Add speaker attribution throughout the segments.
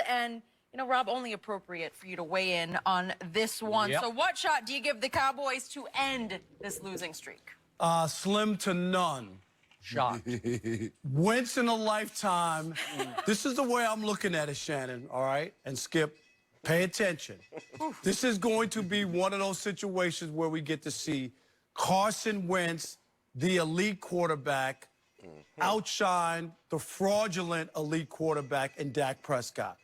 Speaker 1: And, you know, Rob, only appropriate for you to weigh in on this one.
Speaker 2: Yep.
Speaker 1: So what shot do you give the Cowboys to end this losing streak?
Speaker 3: Slim to none.
Speaker 2: Shot.
Speaker 3: Once in a lifetime. This is the way I'm looking at it, Shannon, all right? And Skip, pay attention. This is going to be one of those situations where we get to see Carson Wentz, the elite quarterback, outshine the fraudulent elite quarterback in Dak Prescott.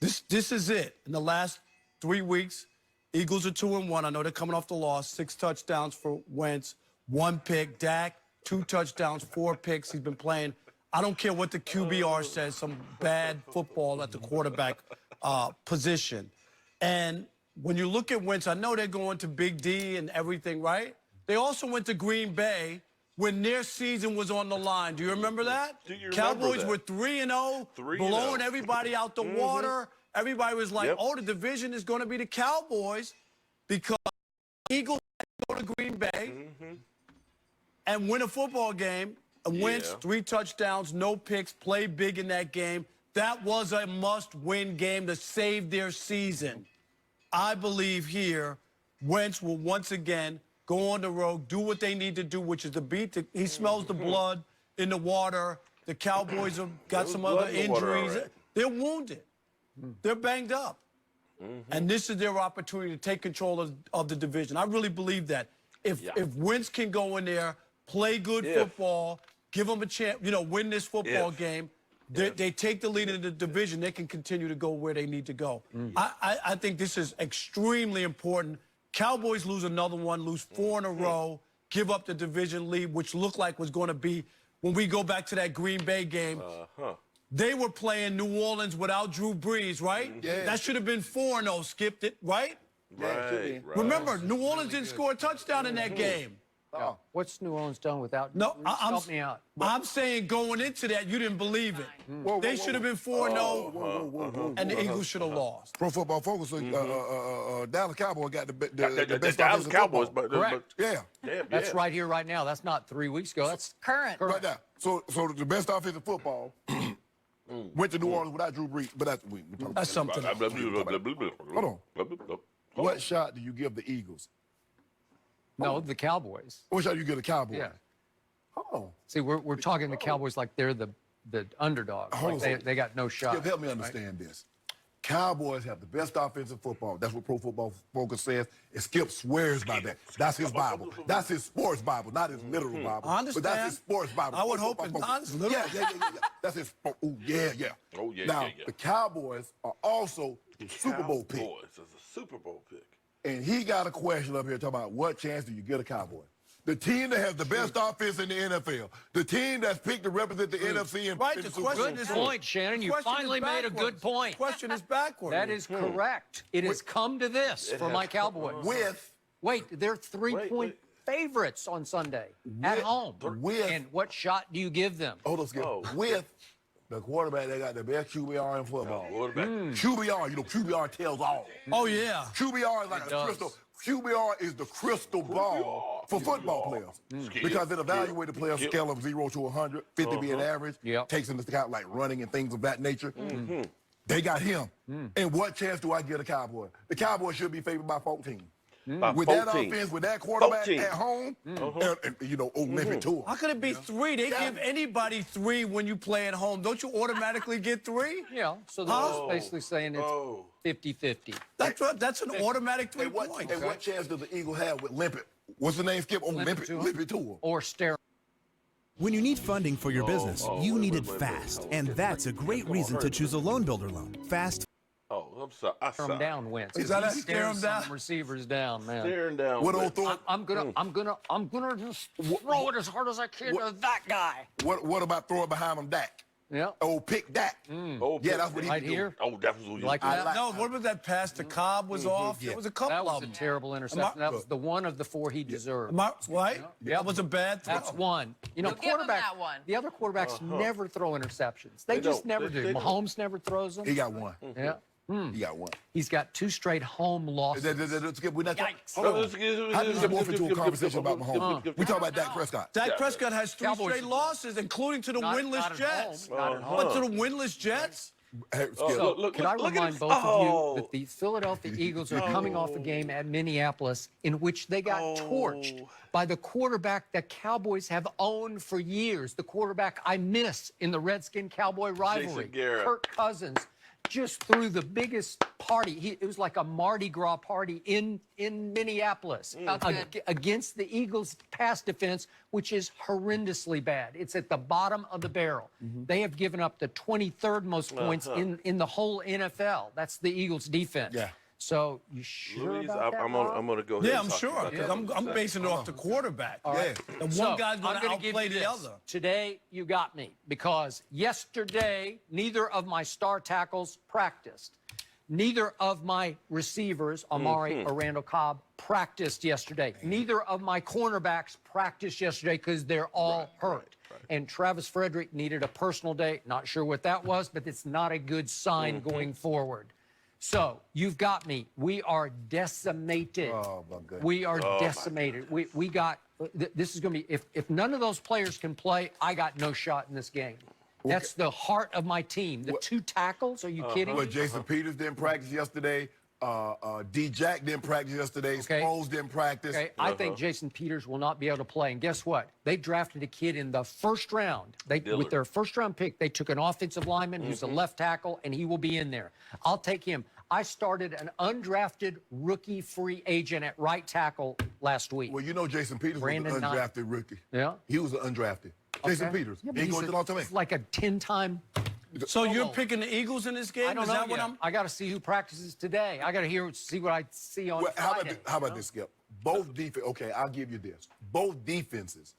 Speaker 3: This is it. In the last 3 weeks, Eagles are 2-1. I know they're coming off the loss. 6 touchdowns for Wentz, 1 pick. Dak, 2 touchdowns, 4 picks. He's been playing, I don't care what the QBR says, some bad football at the quarterback position. And when you look at Wentz, I know they're going to Big D and everything, right? They also went to Green Bay when their season was on the line. Do you remember that? Cowboys were 3-0, blowing everybody out the water. Everybody was like, oh, the division is going to be the Cowboys because Eagles go to Green Bay and win a football game. And Wentz, 3 touchdowns, no picks, play big in that game. That was a must-win game to save their season. I believe here Wentz will once again go on the road, do what they need to do, which is to beat the, he smells the blood in the water. The Cowboys have got some other injuries. They're wounded. They're banged up. And this is their opportunity to take control of the division. I really believe that. If Wentz can go in there, play good football, give them a chance, you know, win this football game, they take the lead in the division, they can continue to go where they need to go. I think this is extremely important. Cowboys lose another one, lose 4 in a row, give up the division lead, which looked like was going to be, when we go back to that Green Bay game, they were playing New Orleans without Drew Brees, right? That should have been 4-0, skipped it, right?
Speaker 4: Right.
Speaker 3: Remember, New Orleans didn't score a touchdown in that game.
Speaker 2: Oh. What's New Orleans done without?
Speaker 3: Help
Speaker 2: me out.
Speaker 3: I'm saying going into that, you didn't believe it. They should have been 4-0, and the Eagles should have lost.
Speaker 4: Pro Football Focus, Dallas Cowboys got the best
Speaker 5: Dallas Cowboys, but
Speaker 2: correct.
Speaker 4: That's
Speaker 2: right here, right now. That's not 3 weeks ago. That's
Speaker 1: current.
Speaker 4: Right now. So the best offensive football went to New Orleans without Drew Brees, but
Speaker 3: That's something else.
Speaker 4: Hold on. What shot do you give the Eagles?
Speaker 2: No, the Cowboys.
Speaker 4: What shot do you give the Cowboys?
Speaker 2: Yeah.
Speaker 4: Hold on.
Speaker 2: See, we're talking the Cowboys like they're the underdog. Like they got no shot.
Speaker 4: Help me understand this. Cowboys have the best offensive football. That's what Pro Football Focus says. And Skip swears by that. That's his Bible. That's his sports Bible, not his literal Bible.
Speaker 3: I understand.
Speaker 4: But that's his sports Bible.
Speaker 3: I would hope it's not his literal.
Speaker 4: Yeah. That's his. Now, the Cowboys are also the Super Bowl pick.
Speaker 5: Cowboys is a Super Bowl pick.
Speaker 4: And he got a question up here talking about what chance do you get a Cowboy? The team that has the best offense in the NFL. The team that's picked to represent the NFC and
Speaker 3: the question
Speaker 2: Good point, Shannon. You finally made a good point.
Speaker 3: The question is backward.
Speaker 2: That is correct. It has come to this for my Cowboys. Wait, they're 3-point favorites on Sunday at home. And what shot do you give them?
Speaker 4: Hold on, Skip. With the quarterback, they got the best QBR in football. QBR, you know, QBR tells all.
Speaker 3: Oh, yeah.
Speaker 4: QBR is like a crystal. QBR is the crystal ball for football players. Because it evaluates the player's scale of 0 to 100, 50 being average, takes into account like running and things of that nature. They got him. And what chance do I get a Cowboy? The Cowboys should be favored by 14. With that offense, with that quarterback at home, and you know, Olympic tour.
Speaker 3: How could it be 3? They give anybody 3 when you play at home. Don't you automatically get 3?
Speaker 2: Yeah, so they're basically saying it's 50-50.
Speaker 3: That's an automatic 3 points.
Speaker 4: And what chance does the Eagle have with Limpet? What's the name, Skip? Olympic tour.
Speaker 2: Or steroids.
Speaker 6: When you need funding for your business, you need it fast. And that's a great reason to choose a loan builder loan. Fast.
Speaker 5: Oh, I'm sorry.
Speaker 2: Stare him down, Wentz.
Speaker 3: Is that stare him down?
Speaker 2: Some receivers down, man.
Speaker 5: Staring down.
Speaker 2: I'm gonna just throw it as hard as I can to that guy.
Speaker 4: What about throwing behind him, Dak?
Speaker 2: Yeah.
Speaker 4: Oh, pick Dak. That's what he
Speaker 2: right here.
Speaker 5: Oh, that was
Speaker 2: like that.
Speaker 3: No, what was that pass to Cobb was off? It was a couple
Speaker 2: that was
Speaker 3: of them.
Speaker 2: A terrible interception. That was the one of the 4 he deserved.
Speaker 3: Right? That was a bad throw.
Speaker 2: That's one. You know, the other quarterbacks never throw interceptions. They just never do. Mahomes never throws them.
Speaker 4: He got one.
Speaker 2: Yeah.
Speaker 4: He got one.
Speaker 2: He's got 2 straight home losses.
Speaker 4: We're not How do you morph into a conversation about Mahomes? We talk about Dak Prescott.
Speaker 3: Dak Prescott has 3 straight losses, including to the winless Jets.
Speaker 2: Not at home.
Speaker 3: But to the winless Jets?
Speaker 4: Skip.
Speaker 2: So, can I remind both of you that the Philadelphia Eagles are coming off a game at Minneapolis in which they got torched by the quarterback that Cowboys have owned for years, the quarterback I miss in the Redskin-Cowboy rivalry, Kirk Cousins, just threw the biggest party. It was like a Mardi Gras party in Minneapolis against the Eagles' pass defense, which is horrendously bad. It's at the bottom of the barrel. They have given up the 23rd most points in the whole NFL. That's the Eagles' defense.
Speaker 4: Yeah.
Speaker 2: So you sure
Speaker 5: Louise,
Speaker 2: about that,
Speaker 5: I'm
Speaker 2: Rob?
Speaker 5: going to go ahead.
Speaker 3: Yeah,
Speaker 5: and
Speaker 3: I'm
Speaker 5: talk
Speaker 3: sure,
Speaker 5: about
Speaker 3: because
Speaker 5: that.
Speaker 3: I'm basing it off the quarterback.
Speaker 4: Yeah.
Speaker 3: The one
Speaker 2: So,
Speaker 3: guy's going
Speaker 2: I'm
Speaker 3: to
Speaker 2: gonna give
Speaker 3: outplay
Speaker 2: you
Speaker 3: the
Speaker 2: this.
Speaker 3: other.
Speaker 2: Today, you got me, because yesterday, neither of my star tackles practiced. Neither of my receivers, Amari or Randall Cobb, practiced yesterday. Neither of my cornerbacks practiced yesterday because they're all hurt. And Travis Frederick needed a personal day. Not sure what that was, but it's not a good sign going forward. So you've got me. We are decimated.
Speaker 4: Oh, my goodness.
Speaker 2: We are decimated. We got, this is going to be, if none of those players can play, I got no shot in this game. That's the heart of my team. The two tackles, are you kidding me?
Speaker 4: Well, Jason Peters didn't practice yesterday. D. Jack didn't practice yesterday. Sproles didn't practice.
Speaker 2: Okay, I think Jason Peters will not be able to play. And guess what? They drafted a kid in the first round. With their first-round pick, they took an offensive lineman who's a left tackle, and he will be in there. I'll take him. I started an undrafted rookie free agent at right tackle last week.
Speaker 4: Well, you know Jason Peters was an undrafted rookie.
Speaker 2: Yeah?
Speaker 4: He was an undrafted. Jason Peters.
Speaker 2: Yeah,
Speaker 4: He ain't going to long time.
Speaker 2: he's like a 10-time.
Speaker 3: So you're picking the Eagles in this game?
Speaker 2: I don't
Speaker 3: Is
Speaker 2: know
Speaker 3: that what
Speaker 2: yet.
Speaker 3: I'm...
Speaker 2: I got to see who practices today. I got to see what I see on Friday.
Speaker 4: How about this, Skip? Both defense. Okay, I'll give you this. Both defenses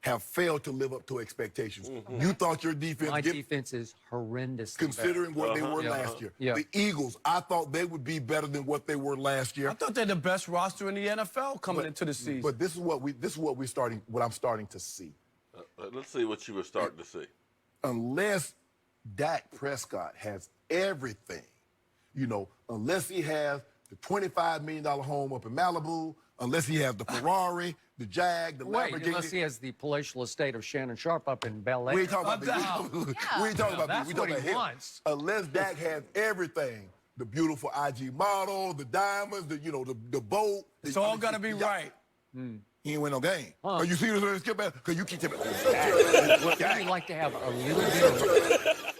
Speaker 4: have failed to live up to expectations. You thought your defense...
Speaker 2: My defense is horrendous.
Speaker 4: Considering what they were last year. The Eagles, I thought they would be better than what they were last year.
Speaker 3: I thought they're the best roster in the NFL coming into the season.
Speaker 4: But this is what I'm starting to see.
Speaker 5: Let's see what you were starting to see.
Speaker 4: Unless Dak Prescott has everything, unless he has the $25 million home up in Malibu, unless he has the Ferrari, the Jag, the Lamborghini.
Speaker 2: Unless he has the palatial estate of Shannon Sharp up in Bel Air.
Speaker 4: We ain't talking about we ain't talking about
Speaker 2: that's
Speaker 4: we
Speaker 2: what
Speaker 4: talking
Speaker 2: he
Speaker 4: about
Speaker 2: wants.
Speaker 4: him. Unless Dak has everything, the beautiful IG model, the diamonds, the boat.
Speaker 3: It's all got to be right.
Speaker 4: He ain't win no game. Are you serious? Skip back? Because you keep tipping.
Speaker 2: Wouldn't you like to have a little bit of...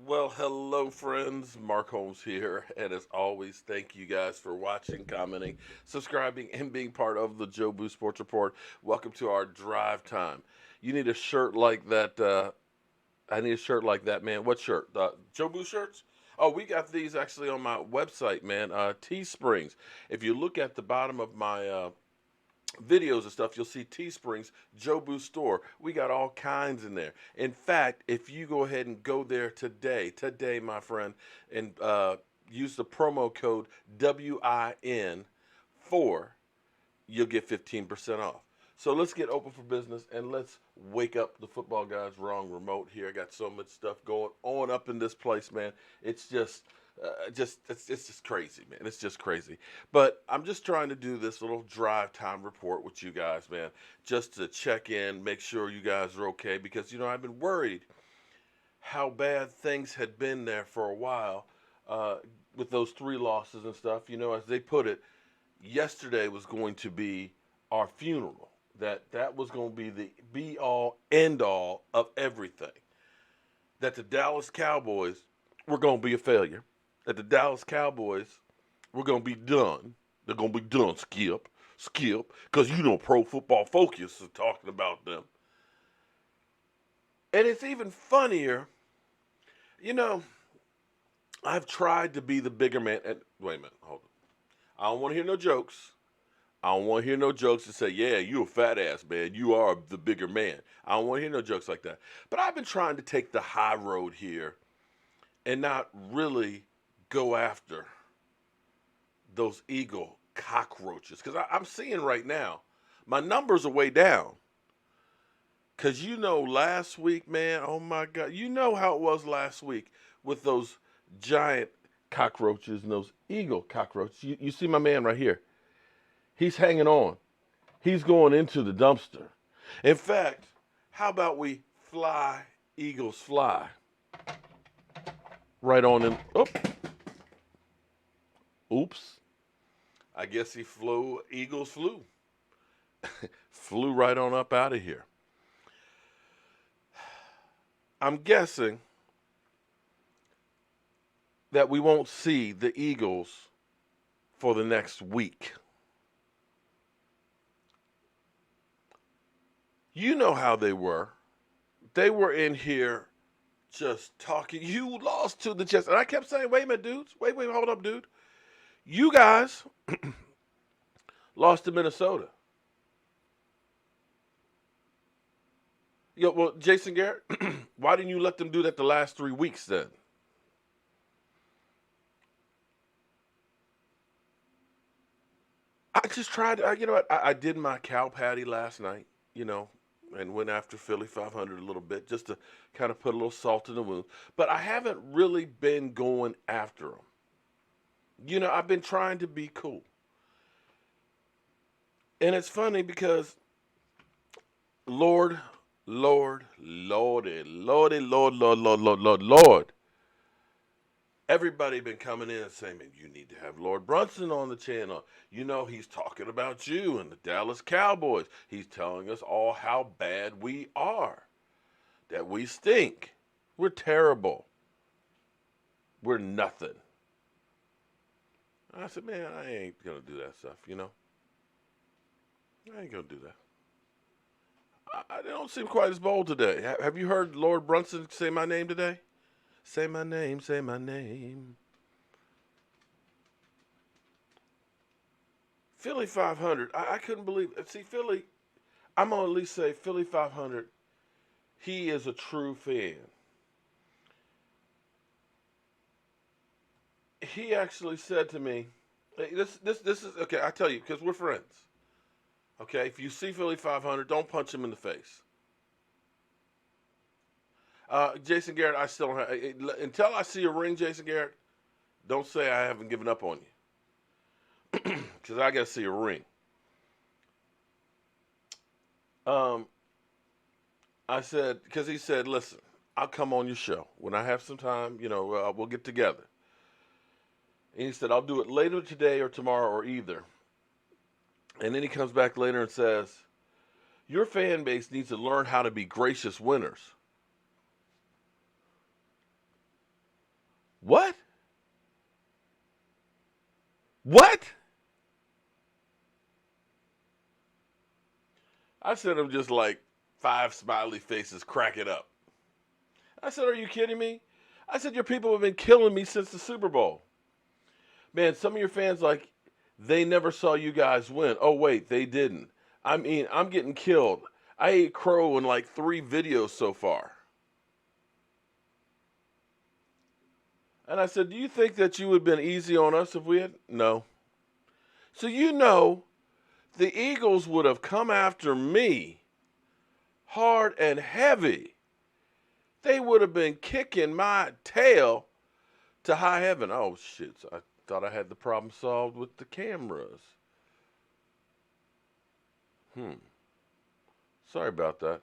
Speaker 5: Well, hello, friends. Mark Holmes here. And as always, thank you guys for watching, commenting, subscribing, and being part of the Joe Boo Sports Report. Welcome to our drive time. You need a shirt like that. I need a shirt like that, man. What shirt? Joe Boo shirts? Oh, we got these actually on my website, man. Teesprings. If you look at the bottom of my videos and stuff, you'll see Teesprings, Joe Boo store. We got all kinds in there. In fact, if you go ahead and go there today, my friend, and use the promo code WIN4, you'll get 15% off. So let's get open for business and let's wake up the football guys wrong remote here. I got so much stuff going on up in this place, man. It's just it's just crazy, man. It's just crazy. But I'm just trying to do this little drive time report with you guys, man, just to check in, make sure you guys are okay, because I've been worried how bad things had been there for a while with those 3 losses and stuff. As they put it, yesterday was going to be our funeral. That was going to be the be-all, end-all of everything. That the Dallas Cowboys were going to be a failure. That the Dallas Cowboys were going to be done. They're going to be done, Skip, because Pro Football Focus is talking about them. And it's even funnier, I've tried to be the bigger man. And wait a minute, hold on. I don't want to hear no jokes. I don't want to hear no jokes to say, yeah, you a fat ass, man. You are the bigger man. I don't want to hear no jokes like that. But I've been trying to take the high road here and not really go after those Eagle cockroaches. Because I'm seeing right now, my numbers are way down. Because last week, man, oh my God. You know how it was last week with those giant cockroaches and those Eagle cockroaches. You see my man right here. He's hanging on. He's going into the dumpster. In fact, How about we fly, Eagles fly? Right on in. Oh. Oops. I guess he flew. Eagles flew. Flew right on up out of here. I'm guessing that we won't see the Eagles for the next week. You know how they were. They were in here just talking. You lost to the Jets. And I kept saying, wait a minute, dudes. Wait, hold up, dude. You guys lost to Minnesota. Well, Jason Garrett, why didn't you let them do that the last 3 weeks then? I just tried, you know what, I did my cow patty last night, and went after Philly 500 a little bit just to kind of put a little salt in the wound. But I haven't really been going after them. I've been trying to be cool. And it's funny because Lord, everybody been coming in and saying, man, you need to have Lord Brunson on the channel. He's talking about you and the Dallas Cowboys. He's telling us all how bad we are, that we stink. We're terrible. We're nothing. I said, man, I ain't going to do that stuff, I ain't going to do that. I don't seem quite as bold today. Have you heard Lord Brunson say my name today? Say my name, say my name. Philly 500, I couldn't believe it. See, Philly, I'm going to at least say Philly 500, he is a true fan. He actually said to me, hey, this is, okay, I tell you, because we're friends. Okay, if you see Philly 500, don't punch him in the face. Jason Garrett, I still don't have, until I see a ring, Jason Garrett, don't say I haven't given up on you. Because I got to see a ring. I said, because he said, listen, I'll come on your show. When I have some time, we'll get together. And he said, I'll do it later today or tomorrow or either. And then he comes back later and says, your fan base needs to learn how to be gracious winners. What? What? I sent him just like 5 smiley faces cracking up. I said, are you kidding me? I said, your people have been killing me since the Super Bowl. Man, some of your fans, they never saw you guys win. Oh, wait, they didn't. I mean, I'm getting killed. I ate crow in 3 videos so far. And I said, do you think that you would have been easy on us if we had? No. So the Eagles would have come after me hard and heavy. They would have been kicking my tail to high heaven. Oh, shit. I thought I had the problem solved with the cameras. Sorry about that.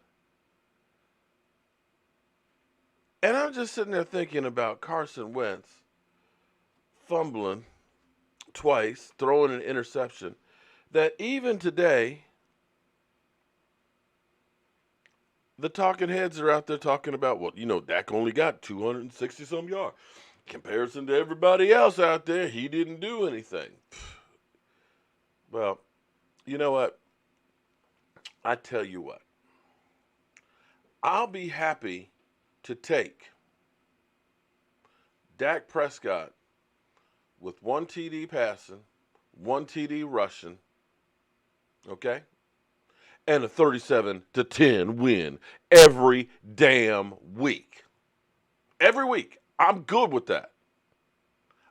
Speaker 5: And I'm just sitting there thinking about Carson Wentz fumbling twice, throwing an interception, that even today, the talking heads are out there talking about, well, Dak only got 260-some yards. Comparison to everybody else out there, he didn't do anything. Well, you know what? I tell you what. I'll be happy to take Dak Prescott with 1 TD passing, 1 TD rushing, okay? And a 37-10 win every damn week. Every week. I'm good with that.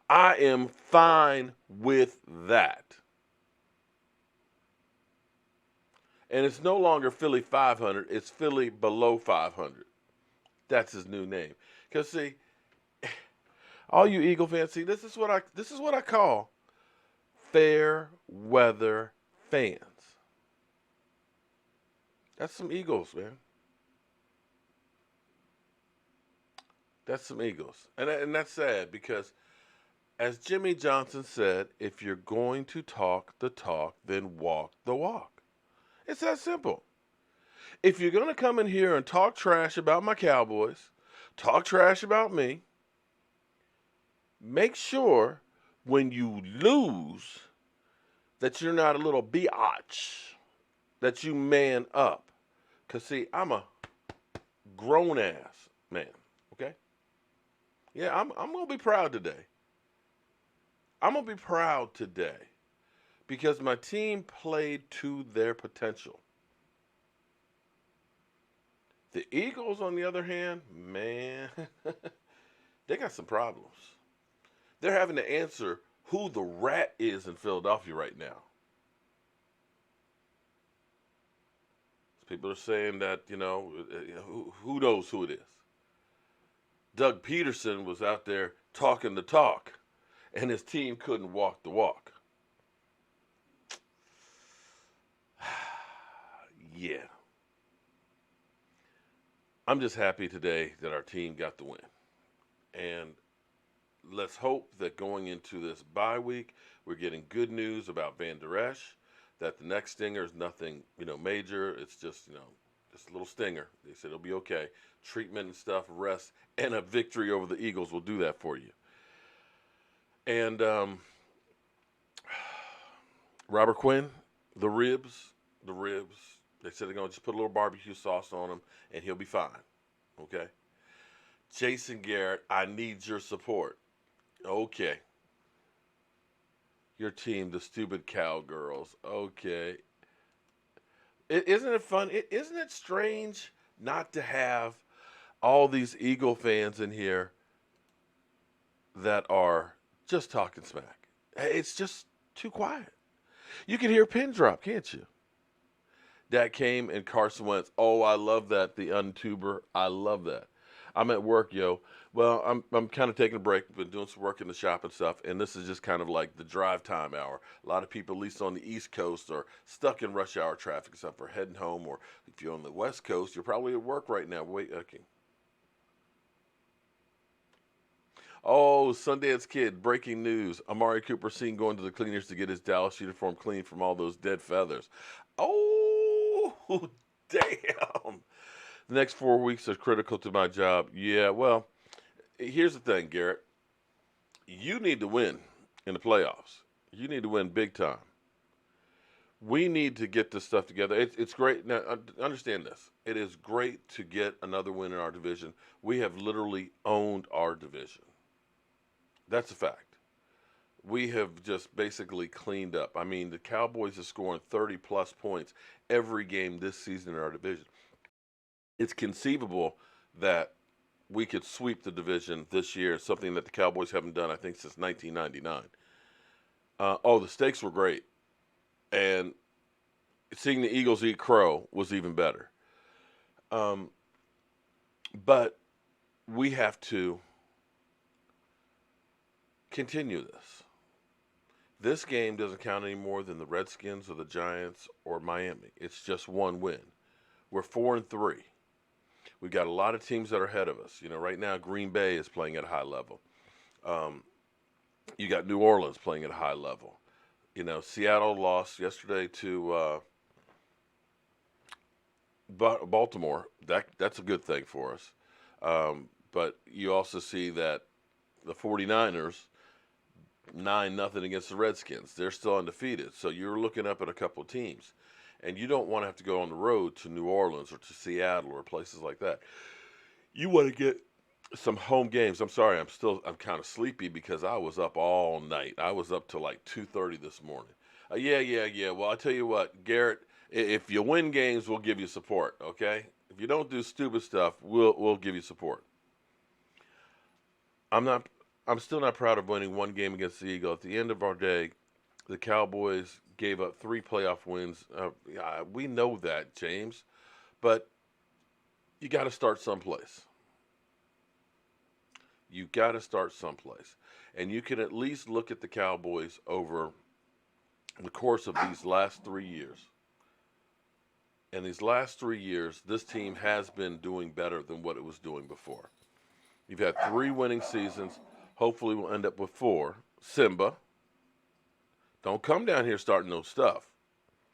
Speaker 5: I am fine with that. And it's no longer Philly 500, it's Philly below 500. That's his new name. Because see, all you Eagle fans, see, this is what I call fair weather fans. That's some Eagles, man. That's some Eagles. And that's sad because, as Jimmy Johnson said, if you're going to talk the talk, then walk the walk. It's that simple. If you're going to come in here and talk trash about my Cowboys, talk trash about me, make sure when you lose that you're not a little biatch, that you man up. Because, see, I'm a grown-ass man, okay? Yeah, I'm going to be proud today. I'm going to be proud today because my team played to their potential. The Eagles, on the other hand, man, they got some problems. They're having to answer who the rat is in Philadelphia right now. People are saying that, who knows who it is. Doug Peterson was out there talking the talk, and his team couldn't walk the walk. Yeah. I'm just happy today that our team got the win. And let's hope that going into this bye week, we're getting good news about Van Der Esch, that the next stinger is nothing, major. It's just, just a little stinger. They said it'll be okay. Treatment and stuff, rest, and a victory over the Eagles will do that for you. And Robert Quinn, the ribs. They said they're going to just put a little barbecue sauce on him, and he'll be fine. Okay? Jason Garrett, I need your support. Okay. Your team, the stupid Cowgirls. Okay. Isn't it fun? Isn't it strange not to have all these Eagle fans in here that are just talking smack? It's just too quiet. You can hear a pin drop, can't you? That came and Carson Wentz. Oh, I love that. The untuber. I love that. I'm at work, yo. Well, I'm kind of taking a break. Been doing some work in the shop and stuff, and this is just kind of like the drive time hour. A lot of people, at least on the East Coast, are stuck in rush hour traffic and stuff, or heading home. Or if you're on the West Coast, you're probably at work right now. Wait, okay. Oh, Sundance Kid, breaking news. Amari Cooper seen going to the cleaners to get his Dallas uniform clean from all those dead feathers. Oh, damn. The next 4 weeks are critical to my job. Yeah, well, here's the thing, Garrett. You need to win in the playoffs. You need to win big time. We need to get this stuff together. It's great. Now, understand this. It is great to get another win in our division. We have literally owned our division. That's a fact. We have just basically cleaned up. I mean, the Cowboys are scoring 30-plus points every game this season in our division. It's conceivable that we could sweep the division this year, something that the Cowboys haven't done, I think, since 1999. The stakes were great. And seeing the Eagles eat crow was even better. But we have to continue this. This game doesn't count any more than the Redskins or the Giants or Miami. It's just one win. We're 4-3. We've got a lot of teams that are ahead of us. Right now Green Bay is playing at a high level. You got New Orleans playing at a high level. Seattle lost yesterday to Baltimore. That's a good thing for us. But you also see that the 49ers, 9-0 against the Redskins. They're still undefeated. So you're looking up at a couple of teams. And you don't want to have to go on the road to New Orleans or to Seattle or places like that. You want to get some home games. I'm sorry, I'm kind of sleepy because I was up all night. I was up till like 2:30 this morning. Yeah. Well, I tell you what, Garrett, if you win games, we'll give you support, okay? If you don't do stupid stuff, we'll give you support. I'm still not proud of winning one game against the Eagles. At the end of our day, the Cowboys gave up 3 playoff wins. We know that, James. But you got to start someplace. You got to start someplace. And you can at least look at the Cowboys over the course of these last 3 years. And these last 3 years, this team has been doing better than what it was doing before. You've had 3 winning seasons. Hopefully we'll end up with 4. Simba, don't come down here starting no stuff.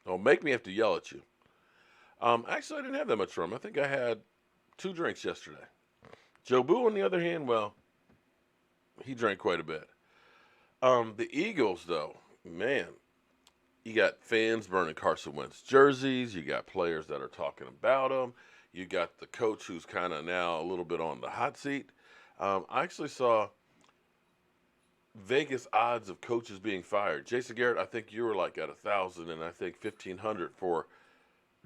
Speaker 5: Don't make me have to yell at you. Actually, I didn't have that much rum. I think I had 2 drinks yesterday. Joe Boo, on the other hand, well, he drank quite a bit. The Eagles, though, man, you got fans burning Carson Wentz jerseys. You got players that are talking about him. You got the coach who's kind of now a little bit on the hot seat. I actually saw Vegas odds of coaches being fired. Jason Garrett, I think you were like at 1,000 and I think 1,500 for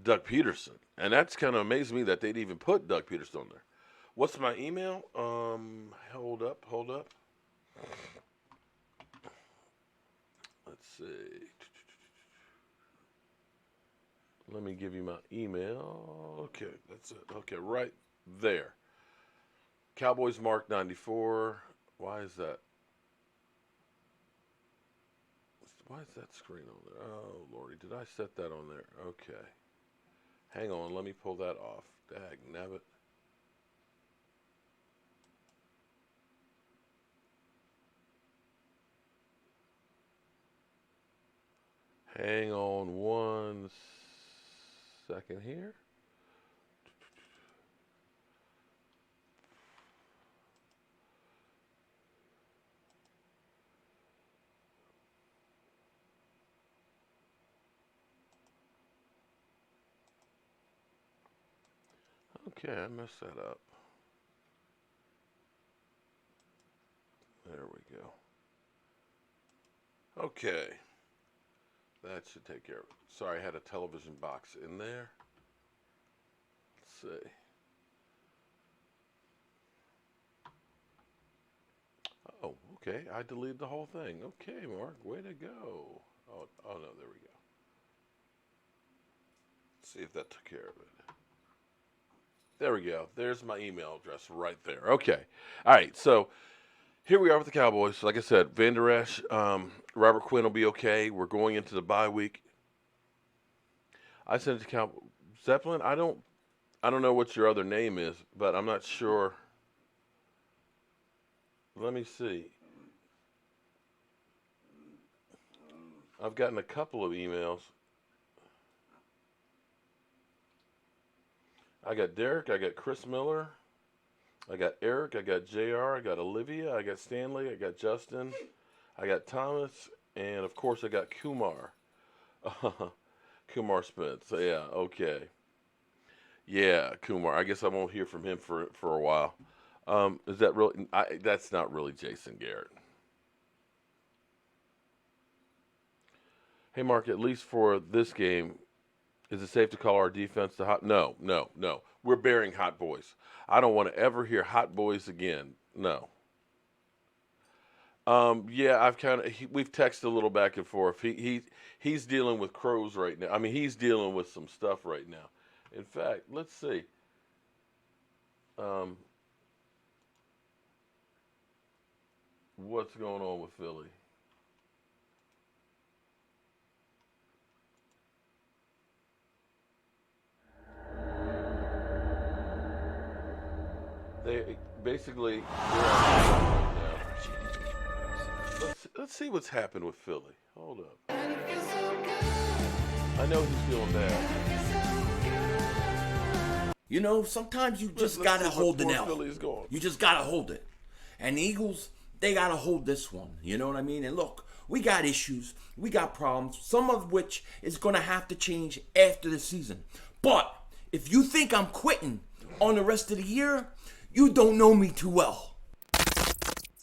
Speaker 5: Doug Peterson. And that's kind of amazed me that they'd even put Doug Peterson on there. What's my email? Hold up. Let's see. Let me give you my email. Okay, that's it. Okay, right there. Cowboys Mark 94. Why is that? Why is that screen on there? Oh, Lordy, did I set that on there? Okay. Hang on, let me pull that off. Dag nabbit. Hang on 1 second here. Okay, I messed that up. There we go. Okay. That should take care of it. Sorry, I had a television box in there. Let's see. Oh, okay. I deleted the whole thing. Okay, Mark. Way to go. Oh no, there we go. Let's see if that took care of it. There we go. There's my email address right there. Okay. All right. So here we are with the Cowboys. Like I said, Van Der Esch, Robert Quinn will be okay. We're going into the bye week. I sent it to Cowboys. Zeppelin, I don't know what your other name is, but I'm not sure. Let me see. I've gotten a couple of emails. I got Derek, I got Chris Miller, I got Eric, I got JR, I got Olivia, I got Stanley, I got Justin, I got Thomas, and of course I got Kumar. Kumar Smith. So yeah, okay. Yeah, Kumar. I guess I won't hear from him for a while. Is that really? That's not really Jason Garrett. Hey, Mark. At least for this game, is it safe to call our defense the hot? No. We're bearing hot boys. I don't want to ever hear hot boys again. No. Yeah, we've texted a little back and forth. He's dealing with crows right now. I mean, he's dealing with some stuff right now. In fact, let's see. What's going on with Philly? They basically. Let's see what's happened with Philly. Hold up. I know he's feeling bad.
Speaker 7: You know, sometimes you just gotta hold the L. You just gotta hold it. And the Eagles, they gotta hold this one. You know what I mean? And look, we got issues, we got problems, some of which is gonna have to change after the season. But if you think I'm quitting on the rest of the year, you don't know me too well.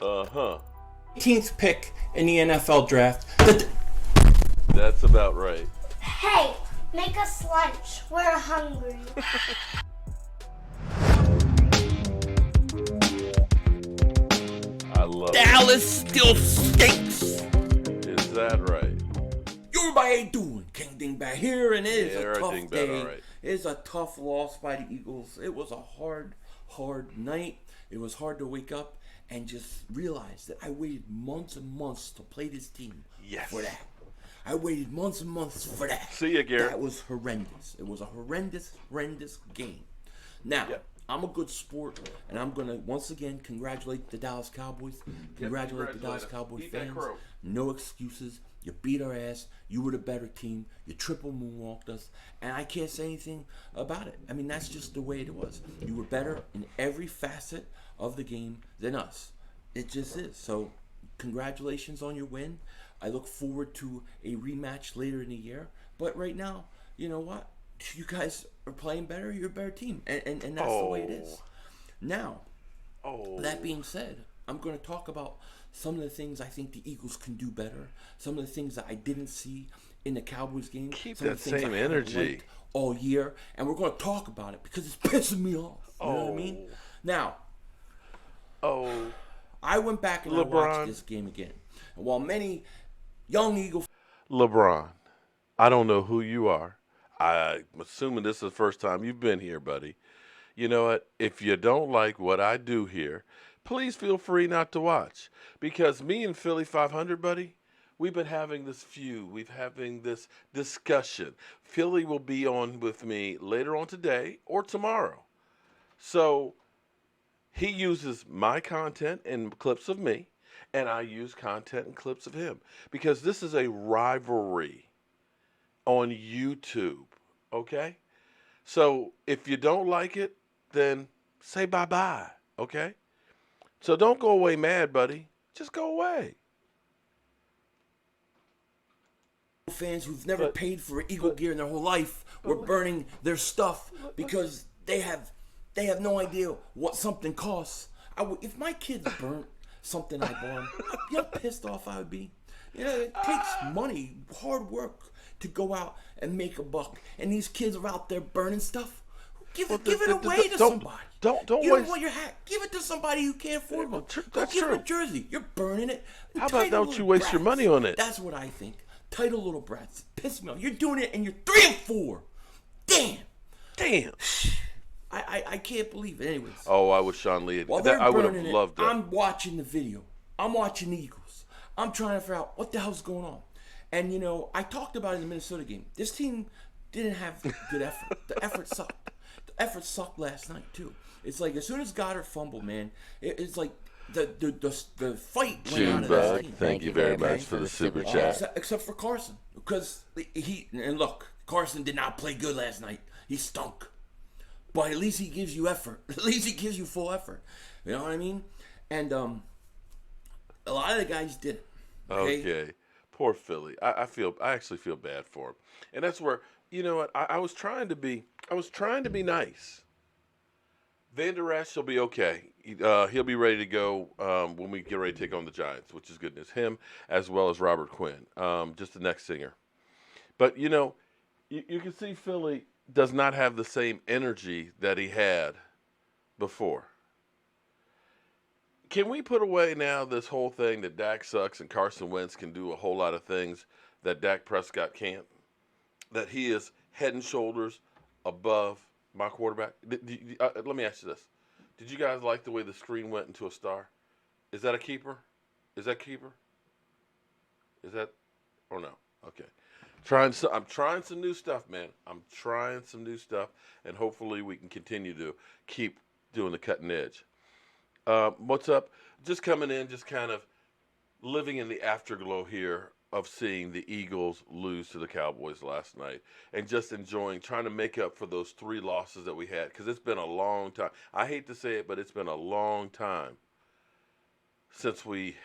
Speaker 7: 18th pick in the NFL draft.
Speaker 5: That's about right.
Speaker 8: Hey, make us lunch. We're hungry.
Speaker 5: I love
Speaker 7: Dallas still stinks.
Speaker 5: Is that right?
Speaker 7: Everybody doing King Dingbat here, and it is a tough day.
Speaker 5: Right.
Speaker 7: It's a tough loss by the Eagles. It was a hard night. It was hard to wake up and just realize that I waited months and months to play this team.
Speaker 5: Yes.
Speaker 7: For that. I waited months and months for that.
Speaker 5: See ya, Garrett.
Speaker 7: That was horrendous. It was a horrendous game. Now, I'm a good sport, and I'm gonna once again congratulate the Dallas Cowboys. Congratulate the Dallas Cowboys fans. No excuses. You beat our ass. You were the better team. You triple moonwalked us, and I can't say anything about it. I mean, that's just the way it was. You were better in every facet of the game than us. It just is. So, congratulations on your win. I look forward to a rematch later in the year. But right now, you know what? You guys are playing better. You're a better team, and that's the way it is. Now, that being said, I'm going to talk about some of the things I think the Eagles can do better. Some of the things that I didn't see in the Cowboys game.
Speaker 5: Keep
Speaker 7: some
Speaker 5: that
Speaker 7: of the things
Speaker 5: same
Speaker 7: I haven't
Speaker 5: energy
Speaker 7: liked all year, and we're going to talk about it because it's pissing me off. You know what I mean? Now, I went back and I watched this game again. And while many young Eagle
Speaker 5: LeBron, I don't know who you are. I'm assuming this is the first time you've been here, buddy. You know what? If you don't like what I do here, please feel free not to watch. Because me and Philly 500, buddy, we've been having this feud. We've having this discussion. Philly will be on with me later on today or tomorrow. So he uses my content and clips of me, and I use content and clips of him. Because this is a rivalry on YouTube, okay? So if you don't like it, then say bye-bye, okay? So don't go away mad, buddy. Just go away.
Speaker 7: fans who've never paid for Eagle gear in their whole life were burning their stuff because they have no idea what something costs. If my kids burnt something I bought, you know how pissed off I would be? You know, it takes money, hard work to go out and make a buck. And these kids are out there burning stuff. Give it away to somebody.
Speaker 5: Don't
Speaker 7: you
Speaker 5: waste.
Speaker 7: don't want your hat. Give it to somebody who can't afford one.
Speaker 5: That's
Speaker 7: give
Speaker 5: true.
Speaker 7: it a jersey. You're burning it.
Speaker 5: How about don't you waste your money on it?
Speaker 7: That's what I think. Title little brats. Piss me off. You're doing it and you're 3-4. Damn. I can't believe it. Anyways.
Speaker 5: Oh, I wish Sean Lee had.
Speaker 7: I
Speaker 5: would have loved that.
Speaker 7: I'm watching the video. I'm watching the Eagles. I'm trying to figure out what the hell's going on. And, you know, I talked about it in the Minnesota game. This team didn't have good effort. The effort sucked. The effort sucked last night, too. It's like as soon as Goddard fumbled, man, it's like the fight went out of this team.
Speaker 5: Thank you very much for the super chat.
Speaker 7: Except for Carson. Because and look, Carson did not play good last night. He stunk. But at least he gives you effort. At least he gives you full effort. You know what I mean? And a lot of the guys didn't.
Speaker 5: Okay. Poor Philly. I actually feel bad for him. And that's where, you know what, I was trying to be nice. Van Der Esch will be okay. He'll be ready to go when we get ready to take on the Giants, which is good news. Him as well as Robert Quinn, just the next singer. But, you know, you can see Philly does not have the same energy that he had before. Can we put away now this whole thing that Dak sucks and Carson Wentz can do a whole lot of things that Dak Prescott can't? That he is head and shoulders above my quarterback? Let me ask you this. Did you guys like the way the screen went into a star? Is that a keeper? Is that keeper? Is that or no? Okay. I'm trying some new stuff, man. I'm trying some new stuff, and hopefully we can continue to keep doing the cutting edge. What's up? Just coming in, just kind of living in the afterglow here of seeing the Eagles lose to the Cowboys last night and just enjoying, trying to make up for those 3 losses that we had because it's been a long time. I hate to say it, but it's been a long time since we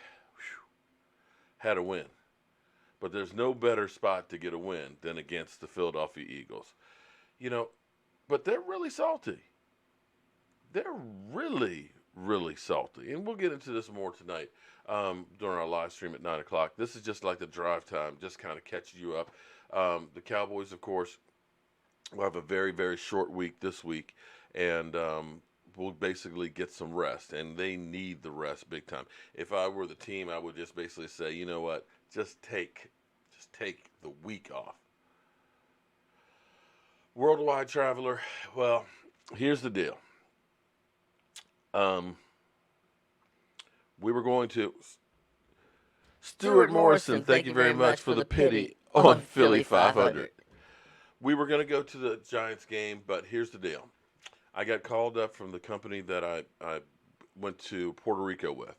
Speaker 5: had a win. But there's no better spot to get a win than against the Philadelphia Eagles. You know, but they're really salty. They're really, really salty. And we'll get into this more tonight during our live stream at 9 o'clock. This is just like the drive time, just kind of catching you up. The Cowboys, of course, will have a very, very short week this week. And we'll basically get some rest. And they need the rest big time. If I were the team, I would just basically say, you know what? Just take the week off. Worldwide traveler, well, here's the deal. We were going to Stuart Morrison, thank you very much for the pity on Philly 500. We were going to go to the Giants game, but here's the deal. I got called up from the company that I went to Puerto Rico with.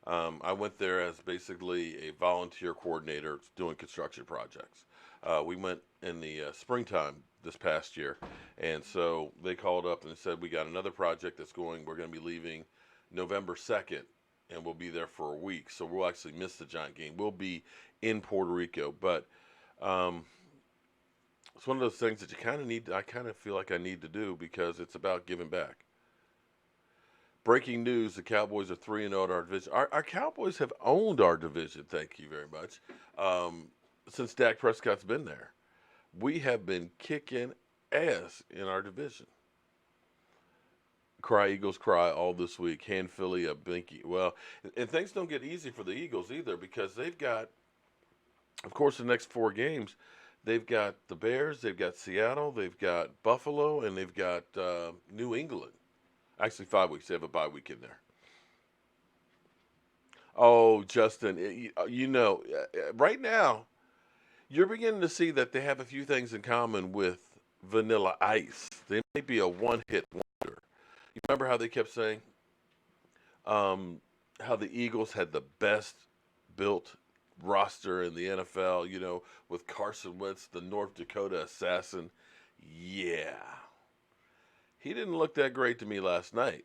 Speaker 5: I went there as basically a volunteer coordinator doing construction projects. We went in the springtime this past year, and so they called up and said, we got another project that's going, we're going to be leaving November 2nd, and we'll be there for a week. So we'll actually miss the Giant game. We'll be in Puerto Rico, but it's one of those things that you kind of need, I kind of feel like I need to do because it's about giving back. Breaking news, the Cowboys are 3-0 at our division. Our Cowboys have owned our division, thank you very much, since Dak Prescott's been there. We have been kicking ass in our division. Cry Eagles cry all this week. Hand Philly a binky. Well, and things don't get easy for the Eagles either because they've got, of course, the next 4 games, they've got the Bears, they've got Seattle, they've got Buffalo, and they've got New England. Actually, 5 weeks. They have a bye week in there. Oh, Justin, you know, right now, you're beginning to see that they have a few things in common with Vanilla Ice. They may be a one-hit wonder. You remember how they kept saying how the Eagles had the best built roster in the NFL, you know, with Carson Wentz, the North Dakota assassin? Yeah. He didn't look that great to me last night.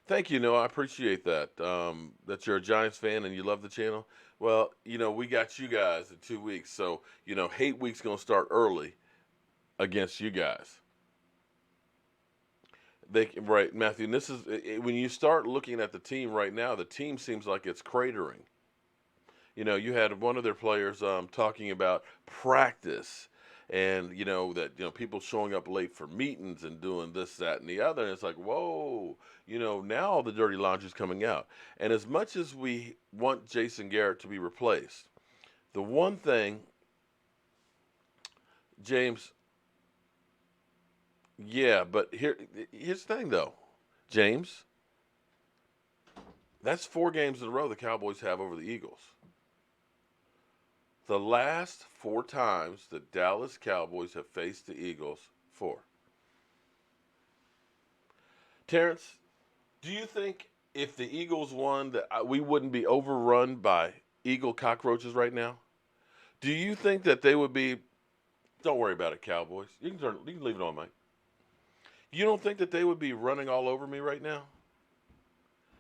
Speaker 5: Thank you, Noah. I appreciate that. That you're a Giants fan and you love the channel. Well, you know, we got you guys in 2 weeks. So, you know, hate week's going to start early against you guys. Right, Matthew, and this is, when you start looking at the team right now, the team seems like it's cratering. You know, you had one of their players talking about practice and, you know, that, you know, people showing up late for meetings and doing this, that, and the other. And it's like, whoa, you know, now all the dirty laundry's coming out. And as much as we want Jason Garrett to be replaced, the one thing, James, yeah, but here's the thing, though, James, that's 4 games in a row the Cowboys have over the Eagles. The last 4 times the Dallas Cowboys have faced the Eagles, 4. Terrence, do you think if the Eagles won that we wouldn't be overrun by Eagle cockroaches right now? Do you think that they would be, don't worry about it, Cowboys. You can leave it on, Mike. You don't think that they would be running all over me right now?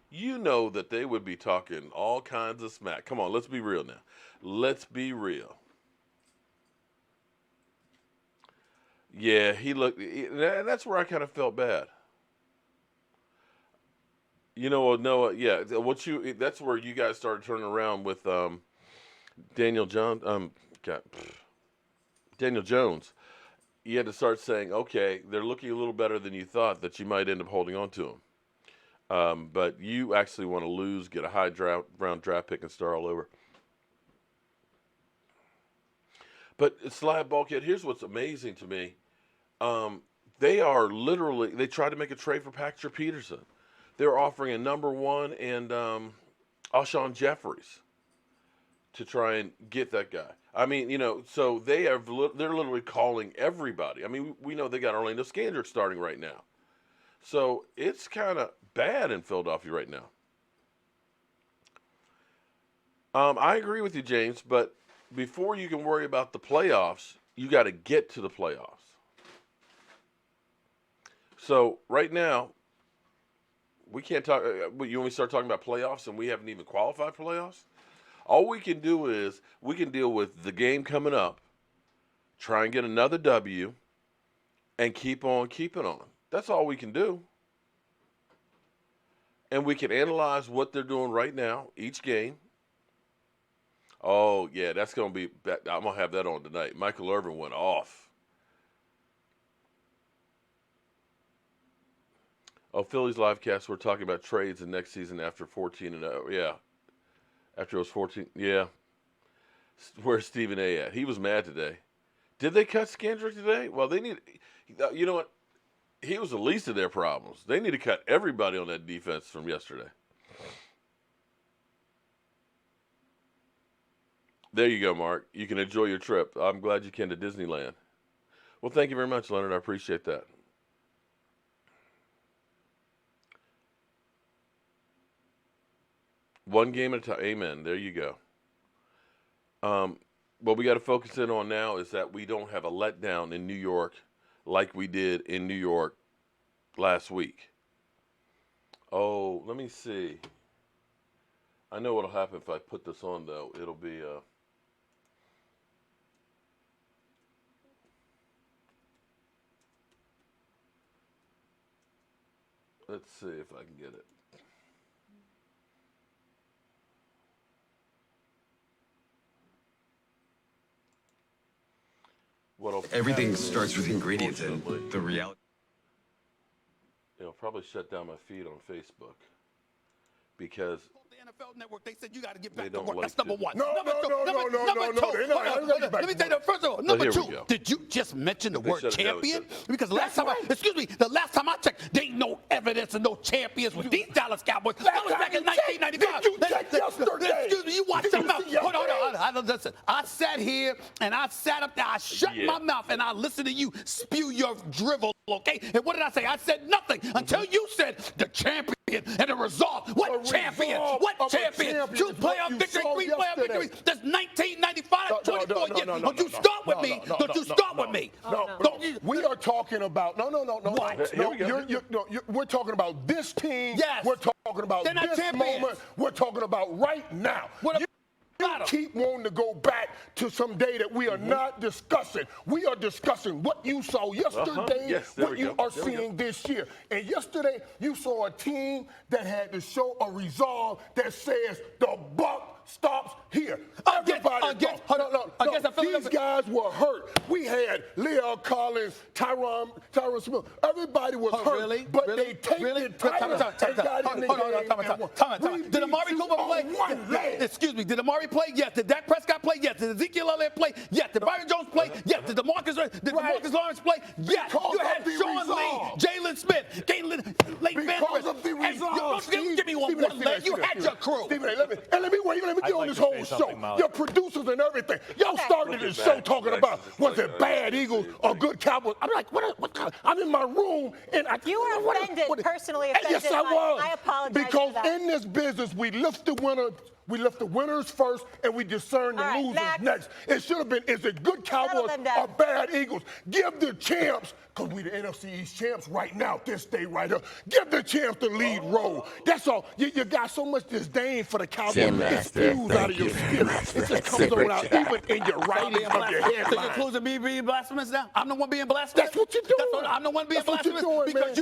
Speaker 5: You know that they would be talking all kinds of smack. Come on, let's be real now. Let's be real. Yeah, he looked, and that's where I kind of felt bad. You know, Noah, yeah, that's where you guys started turning around with Daniel Jones. Daniel Jones. You had to start saying, okay, they're looking a little better than you thought, that you might end up holding on to them. But you actually want to lose, get a high round draft pick, and start all over. But Slab Bulkhead, here's what's amazing to me. They tried to make a trade for Patrick Peterson. They're offering a number 1 and Alshon Jeffries to try and get that guy. I mean, you know, so they're literally calling everybody. I mean, we know they got Orlando Scandrick starting right now. So it's kind of bad in Philadelphia right now. I agree with you, James, but before you can worry about the playoffs, you got to get to the playoffs. So right now, we can't talk. You want me to start talking about playoffs and we haven't even qualified for playoffs? All we can do is we can deal with the game coming up, try and get another W, and keep on keeping on. That's all we can do. And we can analyze what they're doing right now, each game. Oh, yeah, that's going to be – I'm going to have that on tonight. Michael Irvin went off. Oh, Phillies livecast, we're talking about trades in next season after 14-0. Yeah. After it was 14, yeah. Where's Stephen A. at? He was mad today. Did they cut Scandrick today? Well, they need, you know what? He was the least of their problems. They need to cut everybody on that defense from yesterday. There you go, Mark. You can enjoy your trip. I'm glad you came to Disneyland. Well, thank you very much, Leonard. I appreciate that. One game at a time. Amen. There you go. What we got to focus in on now is that we don't have a letdown in New York like we did in New York last week. Oh, let me see. I know what'll happen if I put this on, though. It'll be let's see if I can get it.
Speaker 9: Everything starts with ingredients, and the reality.
Speaker 5: Probably shut down my feed on Facebook because
Speaker 10: the NFL Network, they said you got to get
Speaker 5: they
Speaker 10: back to
Speaker 5: don't
Speaker 10: work.
Speaker 5: like
Speaker 10: That's number one.
Speaker 4: No.
Speaker 10: Let me tell you, first of all, number two, did you just mention the word champion? Because last time the last time I checked, there ain't no evidence of no champions with these Dallas Cowboys. That was back in 1995. Excuse me, you watch your mouth. Hold on. Listen, I sat here and I sat up there, I shut my mouth and I listened to you spew your drivel, okay? And what did I say? I said nothing until you said the champion and the result. What champion? What champion? 2 playoff victories, 3 playoff victories. That's 1995, 24 years. Don't you start with me. Don't you start with me.
Speaker 4: We are talking about no.
Speaker 10: What?
Speaker 4: We're talking about this team.
Speaker 10: Yes.
Speaker 4: We're talking about this moment. We're talking about right now. You keep wanting to go back to some day that we are not discussing. We are discussing what you saw yesterday, what you are seeing this year. And yesterday, you saw a team that had to show a resolve that says the buck stops here. These guys were hurt. We had Leo Collins, Tyron Smith. Everybody was hurt, but they take the title and got in the game.
Speaker 10: Did Amari Cooper play? Excuse me. Did Amari play? Yes. Did Dak Prescott play? Yes. Did Ezekiel Elliott play? Yes. Did Byron Jones play? Yes. Did Demarcus Lawrence play? Yes. You had Sean Lee, Jalen Smith, Leighton Van Der Esch. Give me one leg. You had your crew.
Speaker 4: Let me get on this whole show. Your producers and everything. Y'all started this show talking about was it bad Eagles or good Cowboys? I'm like, what? I'm in my room and
Speaker 11: you were offended, personally offended.
Speaker 4: Yes, I was.
Speaker 11: I apologize
Speaker 4: because
Speaker 11: for that.
Speaker 4: in this business, we lift the winner. We left the winners first, and we discern the losers next. It should have been, is it good Cowboys or bad Eagles? Give the champs, because we the NFC East champs right now, this day right here. Give the champs the lead role. That's all. You got so much disdain for the Cowboys. It spews out of your spirit. It just comes out even in your writing of your headline.
Speaker 10: So you're accusing me being blasphemous now? I'm the one being blasphemous?
Speaker 4: That's what you're doing.
Speaker 10: I'm the one being blasphemous? Because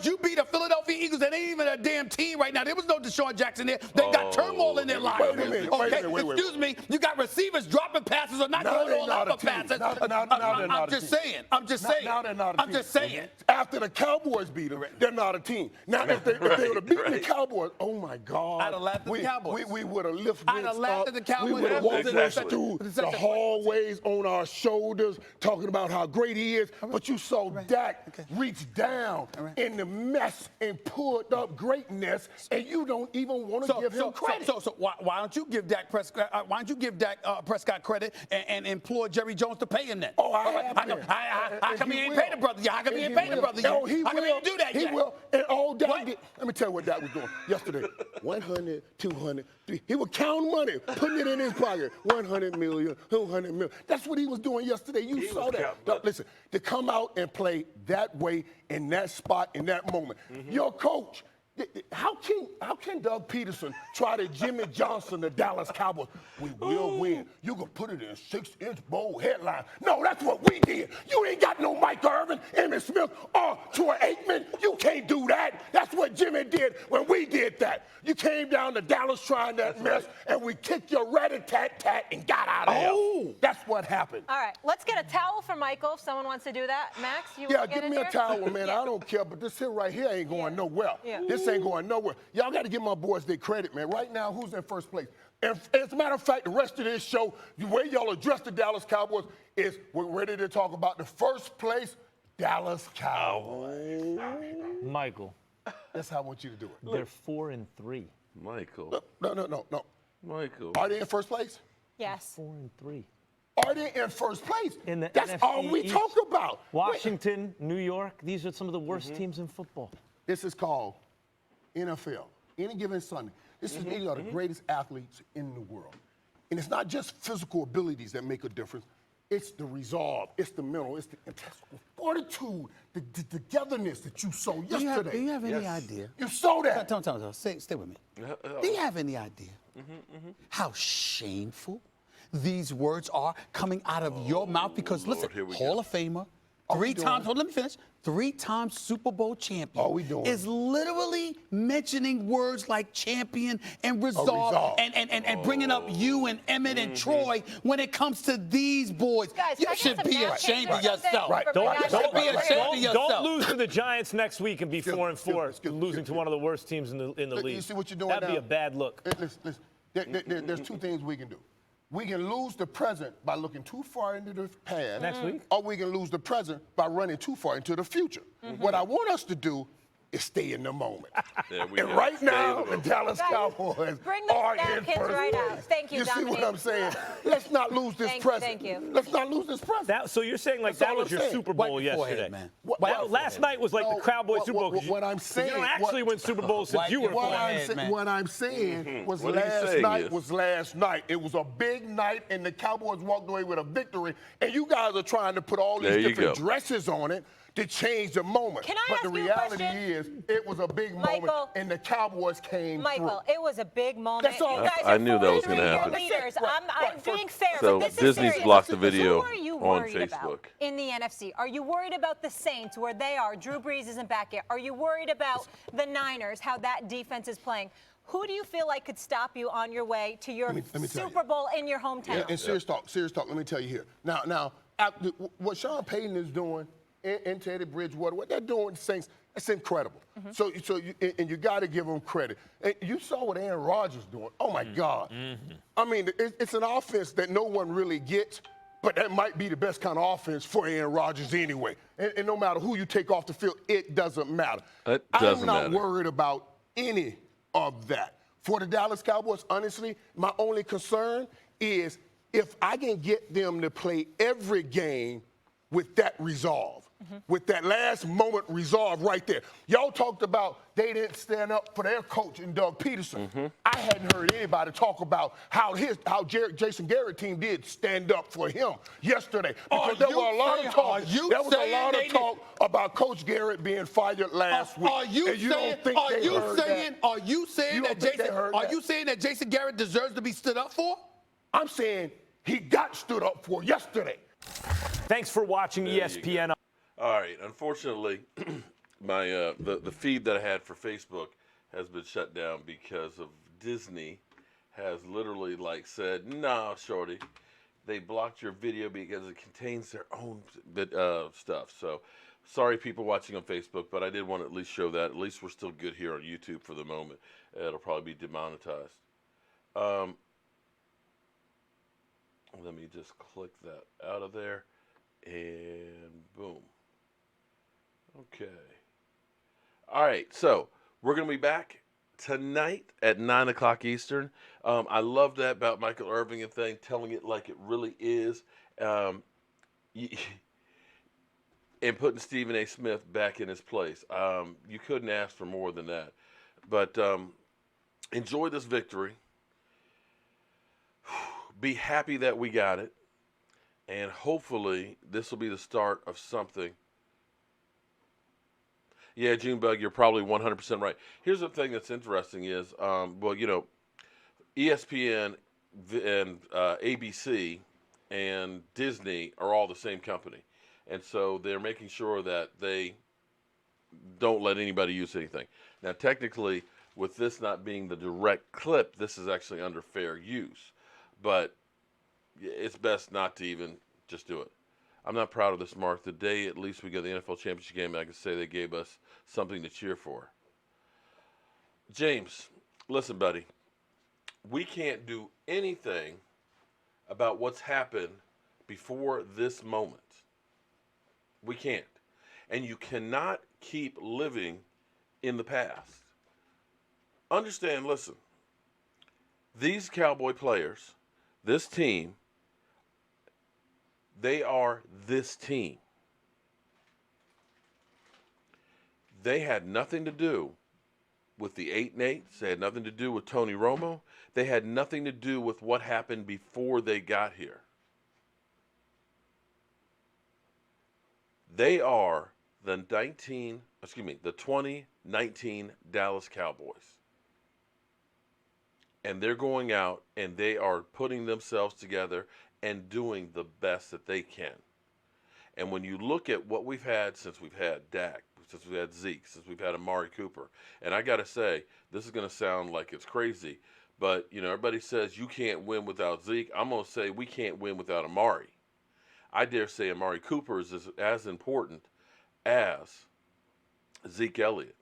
Speaker 10: you beat the Philadelphia Eagles that ain't even a damn team right now. There was no Deshaun Jackson there. They got turmoil in their lives.
Speaker 4: Wait a minute.
Speaker 10: Excuse me. You got receivers dropping passes or not going all out for passes. I'm just saying.
Speaker 4: After the Cowboys beat them, they're not a team. Now, if they would have beaten the Cowboys, oh my God.
Speaker 10: I'd have laughed at the Cowboys.
Speaker 4: We would have lifted
Speaker 10: I'd have laughed at the Cowboys.
Speaker 4: We would have walked through the hallways on our shoulders talking about how great he is. But you saw Dak reach down in the mess and pulled up greatness, and you don't even want to give him credit.
Speaker 10: So why don't you give Dak Prescott? Why don't you give Dak Prescott credit and implore Jerry Jones to pay him then?
Speaker 4: Oh,
Speaker 10: how come he ain't paid the brother yet? How come he ain't paid the brother yet?
Speaker 4: Oh,
Speaker 10: how come he didn't do that yet?
Speaker 4: He will. And all Dak did. Let me tell you what Dak was doing yesterday. 100, 200, 300. He was counting money, putting it in his pocket. 100 million, 200 million. That's what he was doing yesterday. You saw that. Listen, to come out and play that way in that spot in that moment. Your coach. How can Doug Peterson try to Jimmy Johnson the Dallas Cowboys? We will win. You can put it in a 6-inch bold headline. No, that's what we did. You ain't got no Mike Irvin, Emmitt Smith, or Troy Aikman. You can't do that. That's what Jimmy did when we did that. You came down to Dallas trying that mess, and we kicked your rat-a-tat-tat and got out of there. That's what happened.
Speaker 11: All right, let's get a towel for Michael if someone wants to do that. Max, you
Speaker 4: want
Speaker 11: to get
Speaker 4: give me a towel, man. I don't care, but this here right here ain't going nowhere. This ain't going nowhere. Y'all got to give my boys their credit, man. Right now, who's in first place? And as a matter of fact, the rest of this show, the way y'all address the Dallas Cowboys is we're ready to talk about the first place Dallas Cowboys.
Speaker 12: Michael.
Speaker 4: That's how I want you to do it.
Speaker 12: They're 4-3.
Speaker 5: Michael.
Speaker 4: No.
Speaker 5: Michael.
Speaker 4: Are they in first place?
Speaker 11: Yes.
Speaker 12: 4-3.
Speaker 4: Are they in first place?
Speaker 12: In the
Speaker 4: That's
Speaker 12: NFC
Speaker 4: all we
Speaker 12: East.
Speaker 4: talk about.
Speaker 12: Washington, New York, these are some of the worst teams in football.
Speaker 4: This is called NFL. Any given Sunday. These are the greatest athletes in the world. And it's not just physical abilities that make a difference. It's the resolve, it's the mental, it's the intestinal fortitude, the togetherness that you saw yesterday.
Speaker 10: Do you have any idea?
Speaker 4: You saw that.
Speaker 10: Stay with me. Do you have any idea how shameful these words are coming out of your mouth? Because listen, Hall of Famer, let me finish. 3-time Super Bowl champion is literally mentioning words like champion and resolve, and bringing up you and Emmett and Troy when it comes to these boys.
Speaker 11: Guys,
Speaker 10: you should be ashamed of yourself.
Speaker 12: Don't lose to the Giants next week and be 4-4, losing to one of the worst teams in the league.
Speaker 4: You see what you're doing
Speaker 12: That'd
Speaker 4: now?
Speaker 12: be a bad look.
Speaker 4: Listen, there's two things we can do. We can lose the present by looking too far into the past.
Speaker 12: Next week?
Speaker 4: Or we can lose the present by running too far into the future. What I want us to do is stay in the moment. And right now, the Dallas Cowboys are in first
Speaker 11: right out. Thank you,
Speaker 4: You see
Speaker 11: Dominique.
Speaker 4: what I'm saying? Let's not lose this present.
Speaker 11: Thank you.
Speaker 4: Let's not lose this present.
Speaker 12: So you're saying like
Speaker 4: That's
Speaker 12: that
Speaker 4: all
Speaker 12: was
Speaker 4: I'm
Speaker 12: your
Speaker 4: saying.
Speaker 12: Super Bowl
Speaker 10: Wipe your forehead,
Speaker 12: yesterday?
Speaker 10: man.
Speaker 12: Last night was like the Cowboys Super Bowl.
Speaker 4: What I'm saying,
Speaker 12: you don't actually win Super Bowls since you were
Speaker 4: what
Speaker 12: playing.
Speaker 4: I'm saying was
Speaker 5: What he's
Speaker 4: last
Speaker 5: saying
Speaker 4: night
Speaker 5: is-
Speaker 4: was last night. It was a big night, and the Cowboys walked away with a victory. And you guys are trying to put all
Speaker 5: There
Speaker 4: these
Speaker 5: you
Speaker 4: different
Speaker 5: go.
Speaker 4: dresses on it to change the moment.
Speaker 11: Can I
Speaker 4: but
Speaker 11: ask
Speaker 4: the
Speaker 11: you a
Speaker 4: reality
Speaker 11: question?
Speaker 4: is, it was a big moment, and the Cowboys came
Speaker 11: Michael,
Speaker 4: through.
Speaker 11: it was a big moment.
Speaker 4: That's all.
Speaker 11: You guys
Speaker 5: I
Speaker 11: are
Speaker 5: knew that was gonna
Speaker 11: 43-year
Speaker 5: happen.
Speaker 11: leaders. I'm being fair,
Speaker 5: So
Speaker 11: but this is
Speaker 5: Disney's
Speaker 11: serious.
Speaker 5: blocked the video
Speaker 11: Who are you
Speaker 5: on
Speaker 11: worried
Speaker 5: Facebook.
Speaker 11: about in the NFC? Are you worried about the Saints, where they are? Drew Brees isn't back yet. Are you worried about the Niners, how that defense is playing? Who do you feel like could stop you on your way to your
Speaker 4: Let me tell you.
Speaker 11: Super Bowl in your hometown?
Speaker 4: And serious talk, let me tell you here. Now, what Sean Payton is doing and Teddy Bridgewater, what they're doing with the Saints, it's incredible. So you got to give them credit. And you saw what Aaron Rodgers doing. Oh, my God. I mean, it's an offense that no one really gets, but that might be the best kind of offense for Aaron Rodgers anyway. And no matter who you take off the field, it doesn't matter. I'm not worried about any of that. For the Dallas Cowboys, honestly, my only concern is if I can get them to play every game with that resolve, with that last moment resolve right there. Y'all talked about they didn't stand up for their coach and Doug Peterson. I hadn't heard anybody talk about how Jason Garrett's team did stand up for him yesterday. Because there was a lot of talk. There was a lot of talk about Coach Garrett being fired last week.
Speaker 10: Are you saying that Jason Garrett deserves to be stood up for?
Speaker 4: I'm saying he got stood up for yesterday.
Speaker 12: Thanks for watching ESPN.
Speaker 5: All right. Unfortunately, my the feed that I had for Facebook has been shut down because of Disney has literally said, "Nah, shorty, they blocked your video because it contains their own stuff." So, sorry, people watching on Facebook, but I did want to at least show that. At least we're still good here on YouTube for the moment. It'll probably be demonetized. Let me just click that out of there, and boom. Okay. All right, so we're going to be back tonight at 9 o'clock Eastern. I love that about Michael Irvin and thing, telling it like it really is, and putting Stephen A. Smith back in his place. You couldn't ask for more than that. But enjoy this victory. Be happy that we got it. And hopefully this will be the start of something. Yeah, Junebug, you're probably 100% right. Here's the thing that's interesting is, ESPN and ABC and Disney are all the same company. And so they're making sure that they don't let anybody use anything. Now, technically, with this not being the direct clip, this is actually under fair use. But it's best not to even just do it. I'm not proud of this, Mark. The day at least we got the NFL championship game, I can say they gave us something to cheer for. James, listen, buddy. We can't do anything about what's happened before this moment. We can't. And you cannot keep living in the past. Understand, listen. These Cowboy players, this team, they are this team. They had nothing to do with the 8-8. They had nothing to do with Tony Romo. They had nothing to do with what happened before they got here. They are the 2019 Dallas Cowboys. And they're going out and they are putting themselves together and doing the best that they can. And when you look at what we've had since we've had Dak, since we've had Zeke, since we've had Amari Cooper, and I got to say, this is going to sound like it's crazy, but, you know, everybody says you can't win without Zeke. I'm going to say we can't win without Amari. I dare say Amari Cooper is as important as Zeke Elliott.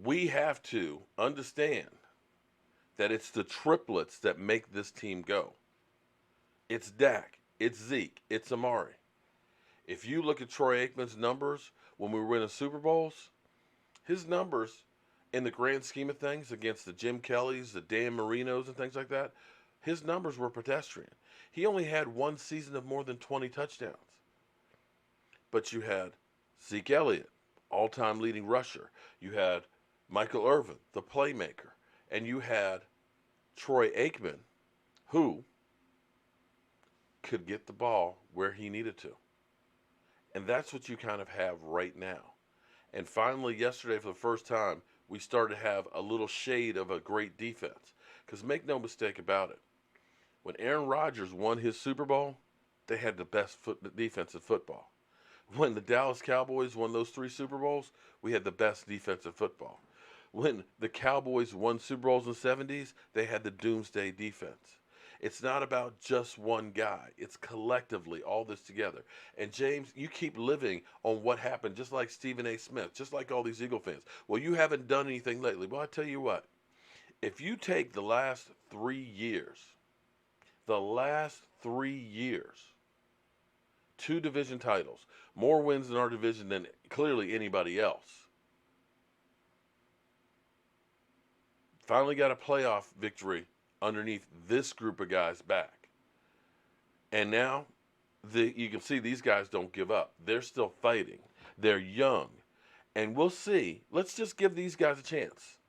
Speaker 5: We have to understand that it's the triplets that make this team go. It's Dak, it's Zeke, it's Amari. If you look at Troy Aikman's numbers when we were winning Super Bowls, his numbers in the grand scheme of things against the Jim Kellys, the Dan Marinos, and things like that, his numbers were pedestrian. He only had one season of more than 20 touchdowns. But you had Zeke Elliott, all-time leading rusher. You had Michael Irvin, the playmaker. And you had Troy Aikman, who could get the ball where he needed to. And that's what you kind of have right now. And finally, yesterday, for the first time, we started to have a little shade of a great defense. Because make no mistake about it, when Aaron Rodgers won his Super Bowl, they had the best defense in football. When the Dallas Cowboys won those 3 Super Bowls, we had the best defense in football. When the Cowboys won Super Bowls in the 70s, they had the doomsday defense. It's not about just one guy. It's collectively all this together. And James, you keep living on what happened, just like Stephen A. Smith, just like all these Eagle fans. Well, you haven't done anything lately. Well, I tell you what, if you take the last 3 years, 2 division titles, more wins in our division than clearly anybody else. Finally got a playoff victory underneath this group of guys back. And now you can see these guys don't give up. They're still fighting. They're young. And we'll see. Let's just give these guys a chance.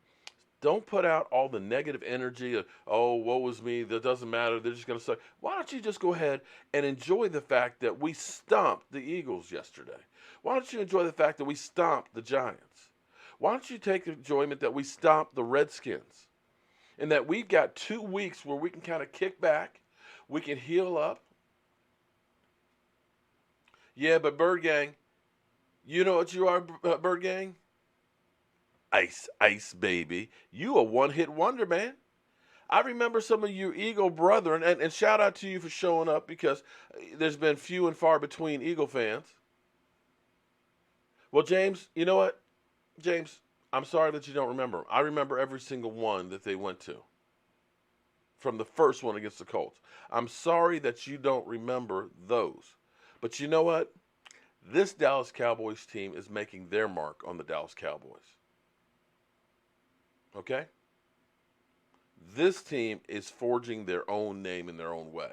Speaker 5: Don't put out all the negative energy of, oh, woe is me, that doesn't matter, they're just going to suck. Why don't you just go ahead and enjoy the fact that we stomped the Eagles yesterday? Why don't you enjoy the fact that we stomped the Giants? Why don't you take enjoyment that we stomped the Redskins? And that we've got 2 weeks where we can kind of kick back, we can heal up. Yeah, but Bird Gang, you know what you are, Bird Gang? Ice, ice, baby. You a one-hit wonder, man. I remember some of you Eagle brethren, and shout out to you for showing up because there's been few and far between Eagle fans. Well, James, you know what? James, I'm sorry that you don't remember. I remember every single one that they went to from the first one against the Colts. I'm sorry that you don't remember those. But you know what? This Dallas Cowboys team is making their mark on the Dallas Cowboys. Okay? This team is forging their own name in their own way.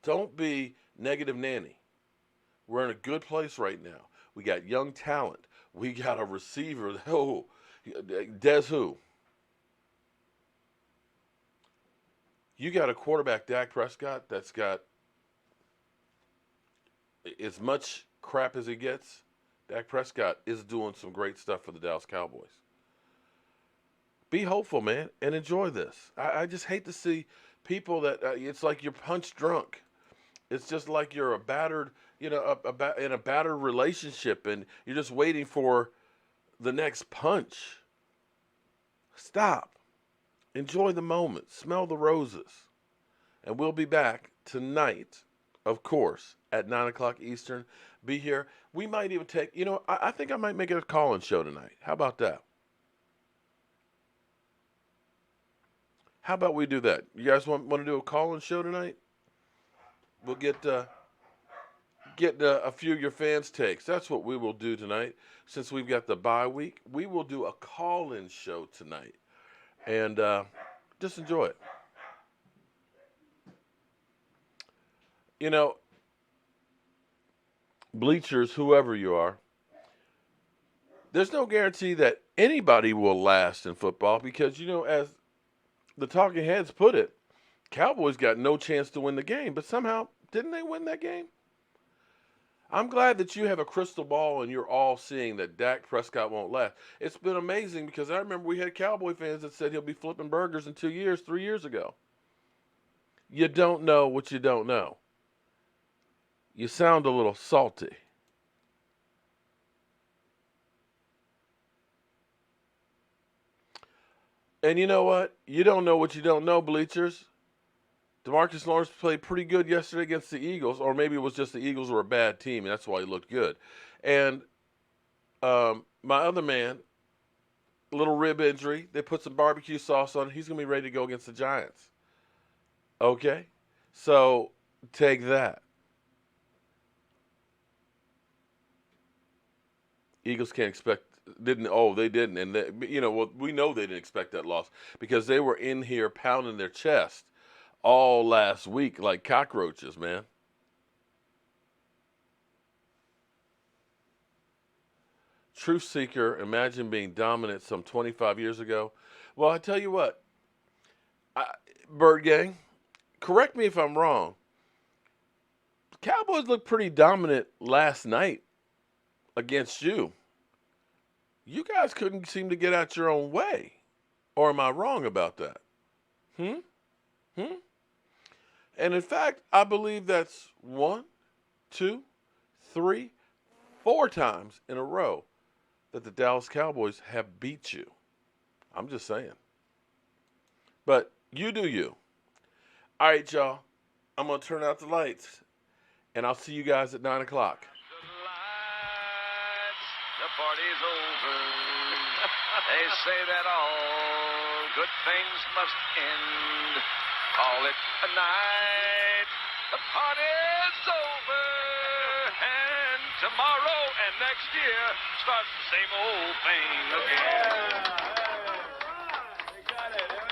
Speaker 5: Don't be negative Nanny. We're in a good place right now. We got young talent. We got a receiver. Oh, Des who? You got a quarterback, Dak Prescott, that's got as much crap as he gets. Dak Prescott is doing some great stuff for the Dallas Cowboys. Be hopeful, man, and enjoy this. I just hate to see people that it's like you're punch drunk. It's just like you're a battered, in a battered relationship, and you're just waiting for the next punch. Stop. Enjoy the moment. Smell the roses. And we'll be back tonight, of course, at 9 o'clock Eastern. Be here. We might even take, I think I might make it a call-in show tonight. How about that? How about we do that? You guys want to do a call-in show tonight? We'll get a few of your fans' takes. That's what we will do tonight. Since we've got the bye week, we will do a call-in show tonight. And just enjoy it. Bleachers, whoever you are, there's no guarantee that anybody will last in football because, as the talking heads put it, Cowboys got no chance to win the game, but somehow, didn't they win that game? I'm glad that you have a crystal ball and you're all seeing that Dak Prescott won't last. It's been amazing because I remember we had Cowboy fans that said he'll be flipping burgers in 2 years, 3 years ago. You don't know what you don't know. You sound a little salty. And you know what? You don't know what you don't know, bleachers. DeMarcus Lawrence played pretty good yesterday against the Eagles, or maybe it was just the Eagles were a bad team, and that's why he looked good. And my other man, little rib injury, they put some barbecue sauce on. He's going to be ready to go against the Giants. Okay? So take that. Eagles can't expect, they didn't. And, we know they didn't expect that loss because they were in here pounding their chest all last week like cockroaches, man. Truth seeker, imagine being dominant some 25 years ago. Well, I tell you what, Bird Gang, correct me if I'm wrong. The Cowboys looked pretty dominant last night against you. You guys couldn't seem to get out your own way. Or am I wrong about that? And in fact, I believe that's 1, 2, 3, 4 times in a row that the Dallas Cowboys have beat you. I'm just saying. But you do you. All right, y'all. I'm going to turn out the lights, and I'll see you guys at 9 o'clock.
Speaker 13: The party's over. They say that all good things must end. Call it a night. The party's over. And tomorrow and next year starts the same old thing again. They got it.